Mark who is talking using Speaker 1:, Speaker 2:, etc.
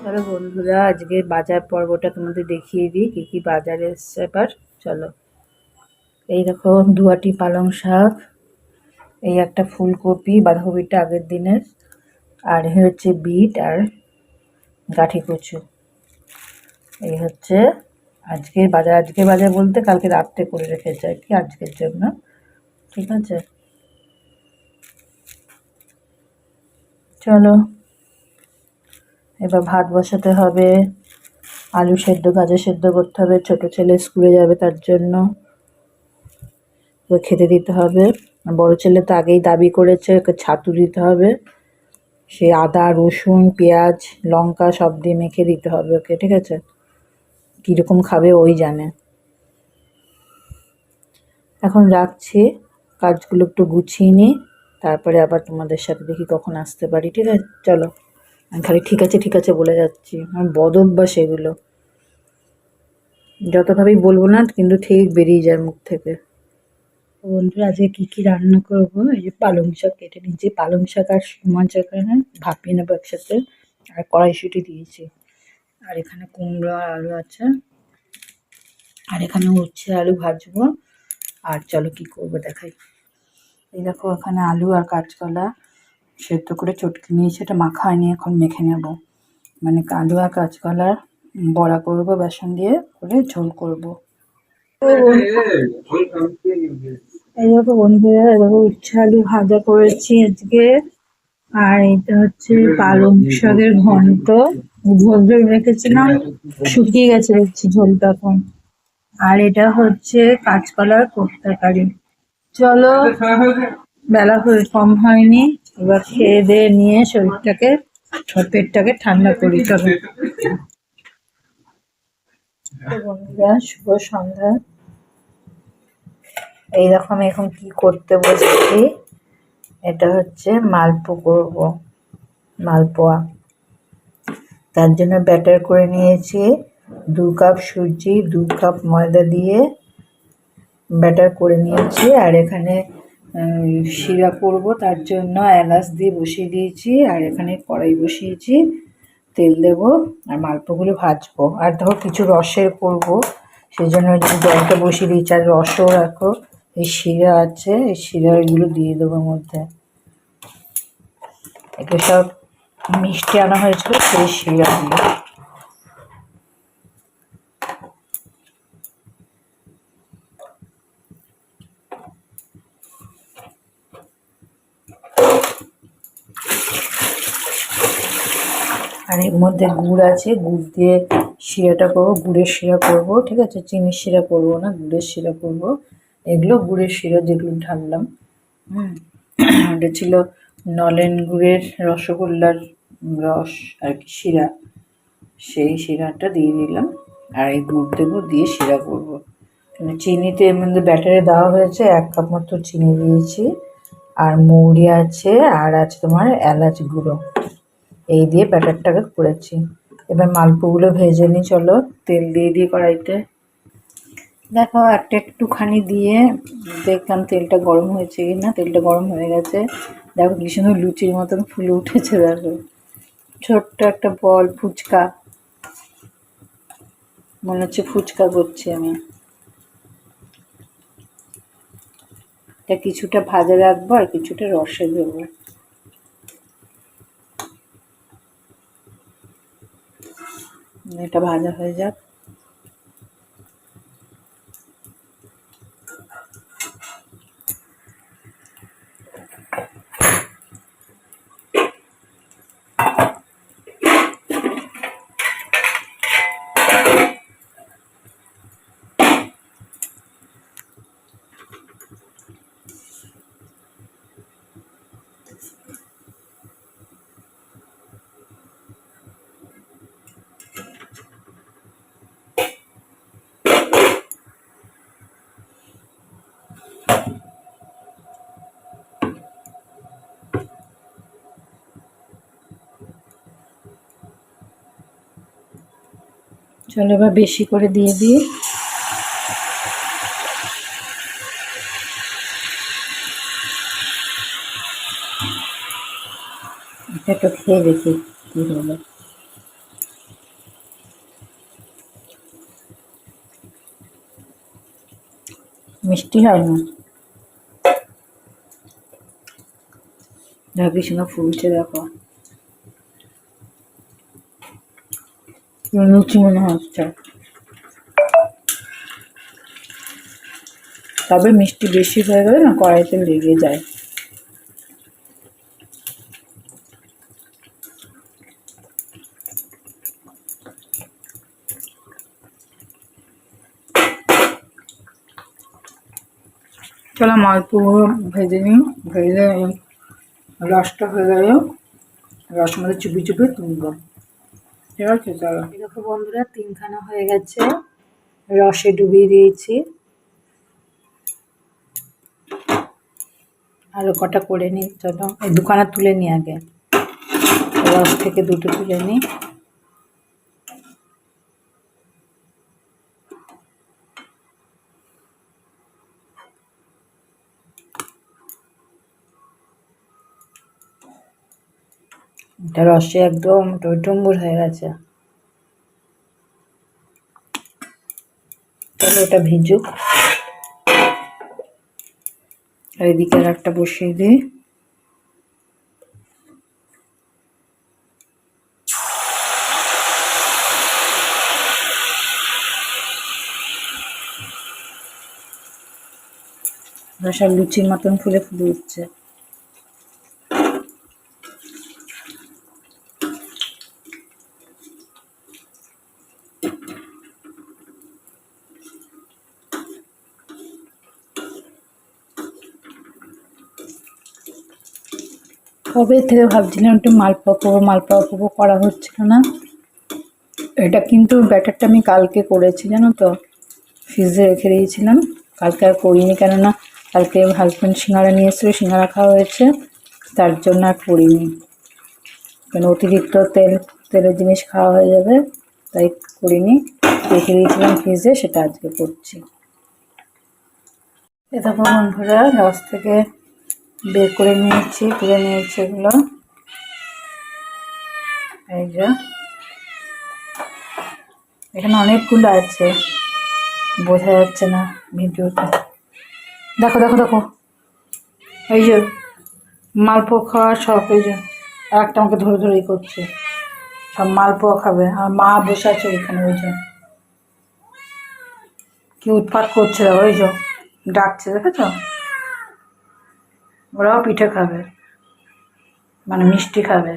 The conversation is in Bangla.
Speaker 1: চলো বন্ধুরা, আজকে বাজার পর্বটা তোমাদের দেখিয়ে দিই কি কি বাজার এসছে। এবার চলো, এই দেখো দুয়াটি পালং শাক, এই একটা ফুলকপি, বাঁধাকপিটা আগের দিনের, আর হচ্ছে বিট আর গাঠি কচু। এই হচ্ছে আজকের বাজার। আজকের বাজার বলতে কালকে রাত্রে করে রেখেছে আর কি, আজকের জন্য। ঠিক আছে, চলো এবার ভাত বসাতে হবে, আলু সেদ্ধ গাজর সেদ্ধ করতে হবে, ছোট ছেলে স্কুলে যাবে তার জন্য ওকে খেতে দিতে হবে। বড় ছেলে তো আগেই দাবি করেছে ওকে ছাতু দিতে হবে, সে আদা রসুন পেঁয়াজ লঙ্কা সব দিয়ে মেখে দিতে হবে ওকে, ঠিক আছে? কীরকম খাবে ওই জানে। এখন রাখছি, কাজগুলো একটু গুছিয়ে নিই, তারপরে আবার তোমাদের সাথে দেখি কখন আসতে পারি। ঠিক আছে চলো। আমি খালি ঠিক আছে ঠিক আছে বলে যাচ্ছি, আমার বদ অভ্যাস এগুলো, যতভাবেই বলবো না কিন্তু ঠিক বেরিয়ে যায় মুখ থেকে। বন্ধুরা আজকে কি কি রান্না করব, এই যে পালং শাক কেটে নিয়েছি, পালং শাক আর মাছ এখানে ভাপিয়ে নেবো একসাথে, আর কড়াইশুঁটি দিয়েছি, আর এখানে কুমড়ো আর আলু আছে, আর এখানে উচ্ছে আলু ভাজবো। আর চলো কি করব দেখাই। এই দেখো এখানে আলু আর কাঁচকলা সেদ্ধ করে চটকে নিয়েছি, এটা মাখা হয়নি, এখন মেখে নেব। মানে আলু আর কাঁচকলার বড়া করব, বেসন দিয়ে করে ঝোল করব। এই দেখো বন্ধুরা, দেখো উচ্ছে আলু ভাজা করেছি আজকে, আর এটা হচ্ছে পালং শাকের ঘন্ট, ঝোল ঝোল রেখেছিলাম, শুকিয়ে গেছে দেখছি ঝোলটা এখন। আর এটা হচ্ছে কাঁচকলার তরকারি। চলো, বেলা হয়ে কম হয়নি, এবার খেয়ে দিয়ে নিয়ে শরীরটাকে পেটটাকে ঠান্ডা করি। চলো বন্ধুরা, শুভ সন্ধ্যা। এই দেখো আমি এখন কি করতে বসেছি, এটা হচ্ছে মালপো করব, মালপোয়া। তার জন্য ব্যাটার করে নিয়েছি 2 কাপ সুজি 2 কাপ ময়দা দিয়ে ব্যাটার করে নিয়েছি। আর এখানে শিরা করব, তার জন্য এলাচ দিয়ে বসিয়ে দিয়েছি, আর এখানে কড়াই বসিয়েছি, তেল দেব আর মালপোগুলো ভাজবো। আর ধর কিছু রসের করব, সেই জন্য জলটা বসিয়ে দিয়েছি, আর রসও রাখো। এই শিরা আছে, এই শিরাগুলো দিয়ে দেবো মধ্যে, এগুলো সব মিষ্টি আনা হয়েছিল সেই শিরাগুলো। আর এর মধ্যে গুড় আছে, গুড় দিয়ে শিরাটা করবো, গুড়ের শিরা করবো, ঠিক আছে? চিনির শিরা করবো না, গুড়ের শিরা করবো। এগুলো গুড়ের শিরা যেগুলো ঢাললাম। এটা ছিল নলেন গুড়ের রসগোল্লার রস আর কি, শিরা, সেই শিরাটা দিয়ে দিলাম। আর এই গুড় দেবো, দিয়ে শিরা করবো। চিনিতে এর মধ্যে ব্যাটারে দেওয়া হয়েছে 1 কাপ মতো চিনি দিয়েছি, আর মৌরি আছে, আর আছে তোমার এলাচ গুঁড়ো, এই দিয়ে ব্যাটারটাকে করেছি। এবার মালপোগুলো ভেজে নিই, চলো। তেল দিয়ে দিই কড়াইতে, দেখো একটা একটুখানি দিয়ে দেখলাম তেলটা গরম হয়েছে কি না। তেলটা গরম হয়ে গেছে, দেখো কি সুন্দর লুচির মতন ফুলে উঠেছে। দেখো ছোট্ট একটা বল ফুচকা, মনে হচ্ছে ফুচকা করছি আমি। এটা কিছুটা ভাজা রাখবো আর কিছুটা রসে দেবো। এটা ভাজা হয়ে যাক। চলো এবার বেশি করে দিয়ে দিই। এটা তো খেয়ে দেখি কি হলো। মিষ্টি হয় না। দেখো কি সুন্দর ফুলছে, দেখো লুচি মনে হচ্ছে, তবে মিষ্টি বেশি হয়ে গেলে না কড়াইতে লেগে যায়। চলো মালপোয়া ভেজে নিই, ভেজে রসটা হয়ে গেল, রস মধ্যে চুপি চুপি তুলবো, ঠিক আছে। চলো দেখো বন্ধুরা, 3খানা হয়ে গেছে, রসে ডুবিয়ে দিয়েছি, আরো কটা করে নিই। চলো এই 2খানা তুলে নিই আগে, রস থেকে 2টো তুলে নিই। এটা রসে একদম টইটুম্বুর হয়ে গেছে। তাহলে ওটা ভিজুক, আর এদিকে আর একটা বসিয়ে দিই। রসা লুচির মতন ফুলে ফুলে উঠছে। কবে থেকে ভাবছিলাম একটু মালপোয়া করবো, মালপোয়া করবো, করা হচ্ছিল না। এটা কিন্তু ব্যাটারটা আমি কালকে করেছি জানো তো, ফ্রিজে রেখে দিয়েছিলাম, কালকে আর করিনি, কেননা কালকে হাজব্যান্ড সিঙ্গারা নিয়ে এসেছিলো, সিঙ্গারা খাওয়া হয়েছে, তার জন্য আর করিনি, কেন অতিরিক্ত তেলের জিনিস খাওয়া হয়ে যাবে, তাই করিনি, রেখে দিয়েছিলাম ফ্রিজে, সেটা আজকে করছি। এ দেখো বন্ধুরা, রস থেকে বের করে নিয়েছি, তুলে নিয়েছি এগুলো, এই যে এখানে অনেকগুলো আছে, বোঝা যাচ্ছে না ভিডিওতে। দেখো দেখো দেখো, এই যে মালপোয়া খাওয়ার শখ, এই যে একটা আমাকে ধরে ধরেই করছে, সব মালপোয়া খাবে, আর মা বসে আছে ওইখানে, ওই যে কি উৎপাত করছে, ওই যে ডাকছে, দেখেছ, ওরাও পিঠে খাবে, মানে মিষ্টি খাবে।